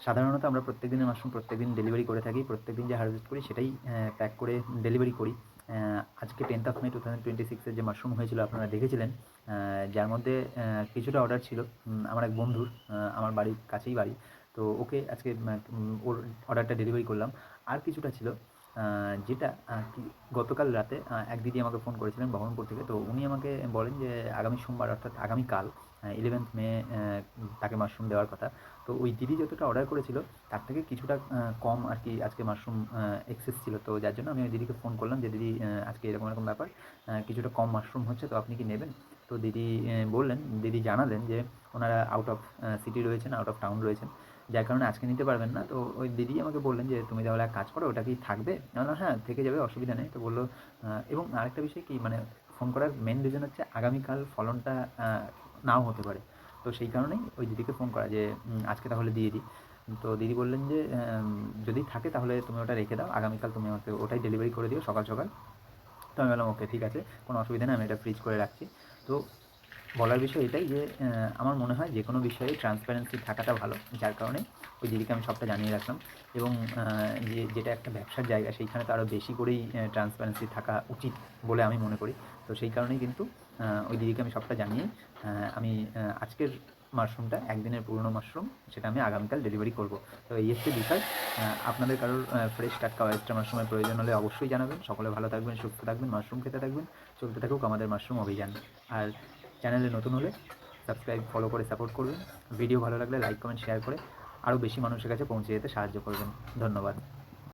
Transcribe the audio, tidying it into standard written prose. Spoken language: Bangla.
সাধারণত আমরা প্রত্যেকদিনের মাশরুম প্রত্যেকদিন ডেলিভারি করে থাকি। প্রত্যেকদিন যে হারভেস্ট করি সেটাই প্যাক করে ডেলিভারি করি। আজকে 10th of May 2026 এর যে মাশরুম হয়েছিল আপনারা দেখেছিলেন, যার মধ্যে কিছুটা অর্ডার ছিল আমার এক বন্ধুর, আমার বাড়ির কাছেই বাড়ি। তো ওকে আজকে ওর অর্ডারটা ডেলিভারি করলাম। আর কিছুটা ছিল যেটা কি গতকাল রাতে এক দিদি আমাকে ফোন করেছিলেন বহরমপুর থেকে। তো উনি আমাকে বলেন যে আগামী সোমবার অর্থাৎ আগামীকাল 11th May তাকে মাশরুম দেওয়ার কথা। তো ওই দিদি যতটা অর্ডার করেছিল তার থেকে কিছুটা কম আর কি আজকে মাশরুম এক্সেস ছিল। তো যার জন্য আমি ওই দিদিকে ফোন করলাম যে দিদি আজকে এরকম এরকম ব্যাপার, কিছুটা কম মাশরুম হচ্ছে, তো আপনি কি নেবেন? তো দিদি বললেন, দিদি জানালেন যে ওনারা আউট অফ সিটি রয়েছেন, আউট অফ টাউন রয়েছেন, যার কারণে আজকে নিতে পারবেন না। তো ওই দিদি আমাকে বললেন যে তুমি তাহলে এক কাজ করো, ওটা কি থাকবে? আমি বললাম হ্যাঁ থেকে যাবে, অসুবিধা নেই। তো বললো এবং আরেকটা বিষয় কি, মানে ফোন করার মেন রিজন হচ্ছে আগামীকাল ফলনটা নাও হতে পারে। তো সেই কারণেই ওই দিদিকে ফোন করা যে আজকে তাহলে দিয়ে দিই। তো দিদি বললেন যে যদি থাকে তাহলে তুমি ওটা রেখে দাও, আগামীকাল তুমি আমাকে ওটাই ডেলিভারি করে দিও সকাল সকাল। তো আমি বললাম ওকে ঠিক আছে, কোনো অসুবিধা নেই, আমি এটা ফ্রিজ করে রাখছি। তো বলার বিষয় এটাই যে আমার মনে হয় যে কোনো বিষয়ে ট্রান্সপারেন্সি থাকাটা ভালো, যার কারণে ওই দিদিকে আমি সবটা জানিয়ে রাখলাম। এবং যেটা একটা ব্যবসার জায়গা সেইখানে তো আরও বেশি করেই ট্রান্সপারেন্সি থাকা উচিত বলে আমি মনে করি। তো সেই কারণেই কিন্তু ওই দিদিকে আমি সবটা জানিয়ে আমি আজকের মাশরুমটা একদিনের পুরনো মাশরুম সেটা আমি আগামীকাল ডেলিভারি করব। তো এই হচ্ছে বিষয়। আপনাদের কারোর ফ্রেশ টাটকা অয়েস্টার মাশরুমের প্রয়োজন হলে অবশ্যই জানাবেন। সকলে ভালো থাকবেন, সুস্থ থাকবেন, মাশরুম খেতে থাকবেন। চলতে থাকুক আমাদের মাশরুম অভিযান। আর চ্যানেলে নতুন হলে সাবস্ক্রাইব, ফলো করে সাপোর্ট করবেন। ভিডিও ভালো লাগলে লাইক, কমেন্ট, শেয়ার করে আরও বেশি মানুষের কাছে পৌঁছে যেতে সাহায্য করবেন। ধন্যবাদ।